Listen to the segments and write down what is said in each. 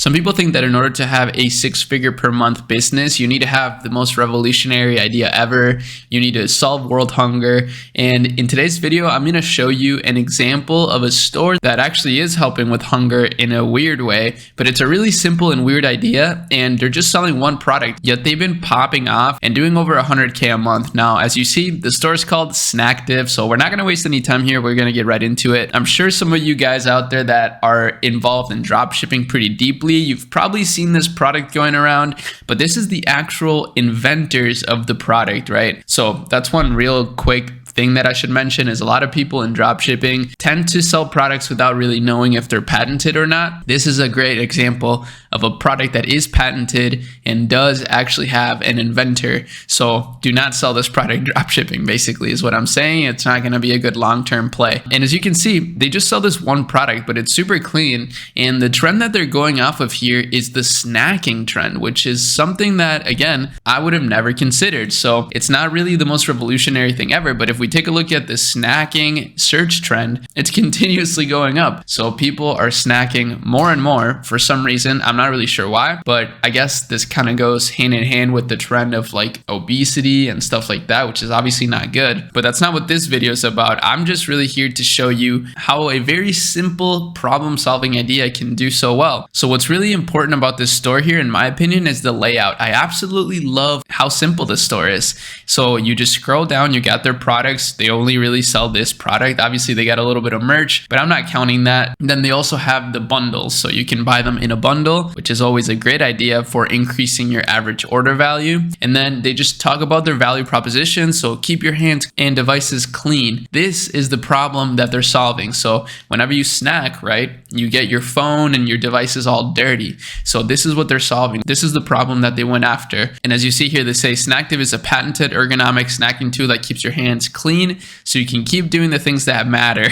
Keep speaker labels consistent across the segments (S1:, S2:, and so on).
S1: Some people think that in order to have a 6-figure per month business, you need to have the most revolutionary idea ever. You need to solve world hunger. And in today's video, I'm going to show you an example of a store that actually is helping with hunger in a weird way, but it's a really simple and weird idea. And they're just selling one product, yet they've been popping off and doing over 100K a month. Now, as you see, the store is called Snacktive. So we're not going to waste any time here. We're going to get right into it. I'm sure some of you guys out there that are involved in drop shipping pretty deeply, you've probably seen this product going around, but this is the actual inventors of the product, right? So that's one real quick thing that I should mention is a lot of people in dropshipping tend to sell products without really knowing if they're patented or not. This is a great example of a product that is patented and does actually have an inventor. So do not sell this product dropshipping, basically is what I'm saying. It's not going to be a good long-term play. And as you can see, they just sell this one product, but it's super clean. And the trend that they're going off of here is the snacking trend, which is something that, again, I would have never considered. So it's not really the most revolutionary thing ever, but if we take a look at the snacking search trend, it's continuously going up. So people are snacking more and more for some reason. I'm not really sure why, but I guess this kind of goes hand in hand with the trend of like obesity and stuff like that, which is obviously not good. But that's not what this video is about. I'm just really here to show you how a very simple problem-solving idea can do so well. So what's really important about this store here, in my opinion, is the layout. I absolutely love how simple this store is. So you just scroll down, you got their products. They only really sell this product. Obviously, they got a little bit of merch, but I'm not counting that. Then they also have the bundles. So you can buy them in a bundle, which is always a great idea for increasing your average order value. And then they just talk about their value proposition. So keep your hands and devices clean. This is the problem that they're solving. So whenever you snack, right, you get your phone and your devices all dirty. So this is what they're solving. This is the problem that they went after. And as you see here, they say Snacktive is a patented ergonomic snacking tool that keeps your hands clean so you can keep doing the things that matter.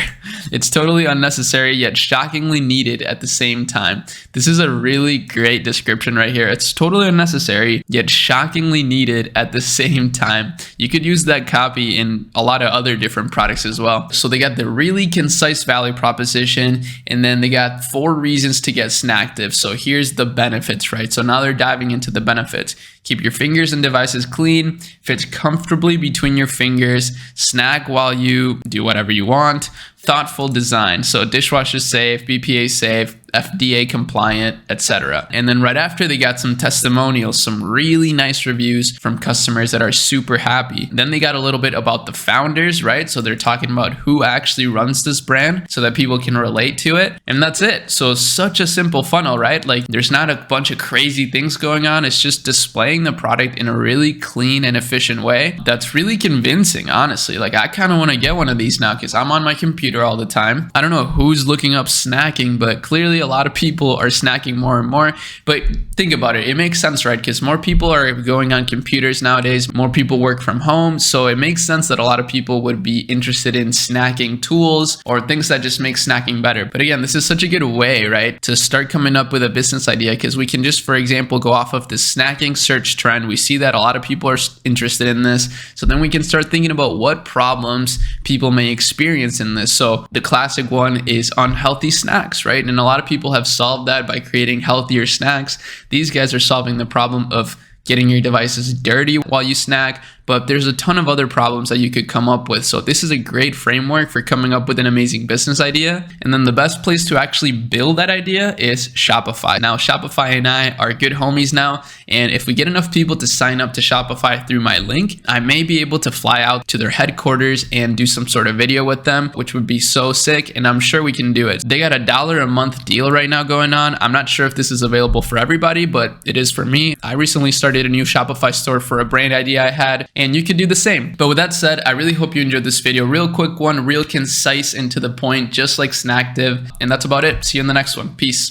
S1: It's totally unnecessary yet shockingly needed at the same time. This is a really great description right here. It's totally unnecessary yet shockingly needed at the same time. You could use that copy in a lot of other different products as well. So they got the really concise value proposition, and then they got 4 reasons to get Snacktive. So here's the benefits, right? So now they're diving into the benefits. Keep your fingers and devices clean, fits comfortably between your fingers, snack while you do whatever you want, thoughtful design. So dishwasher safe, BPA safe, FDA compliant, etc. And then right after, they got some testimonials, some really nice reviews from customers that are super happy. Then they got a little bit about the founders, right? So they're talking about who actually runs this brand so that people can relate to it. And that's it. So such a simple funnel, right? Like there's not a bunch of crazy things going on. It's just displaying the product in a really clean and efficient way. That's really convincing, honestly. Like I kind of want to get one of these now because I'm on my computer all the time. I don't know who's looking up snacking, but clearly a lot of people are snacking more and more. But think about it. It makes sense, right? Because more people are going on computers nowadays. More people work from home. So it makes sense that a lot of people would be interested in snacking tools or things that just make snacking better. But again, this is such a good way, right, to start coming up with a business idea, because we can just, for example, go off of the snacking search trend. We see that a lot of people are interested in this. So then we can start thinking about what problems people may experience in this. So the classic one is unhealthy snacks, right? And a lot of people have solved that by creating healthier snacks. These guys are solving the problem of getting your devices dirty while you snack, but there's a ton of other problems that you could come up with. So this is a great framework for coming up with an amazing business idea. And then the best place to actually build that idea is Shopify. Now, Shopify and I are good homies now. And if we get enough people to sign up to Shopify through my link, I may be able to fly out to their headquarters and do some sort of video with them, which would be so sick. And I'm sure we can do it. They got $1 a month deal right now going on. I'm not sure if this is available for everybody, but it is for me. I recently started a new Shopify store for a brand idea I had, and you could do the same. But with that said, I really hope you enjoyed this video. Real quick one, real concise and to the point, just like Snacktive. And that's about it. See you in the next one. Peace.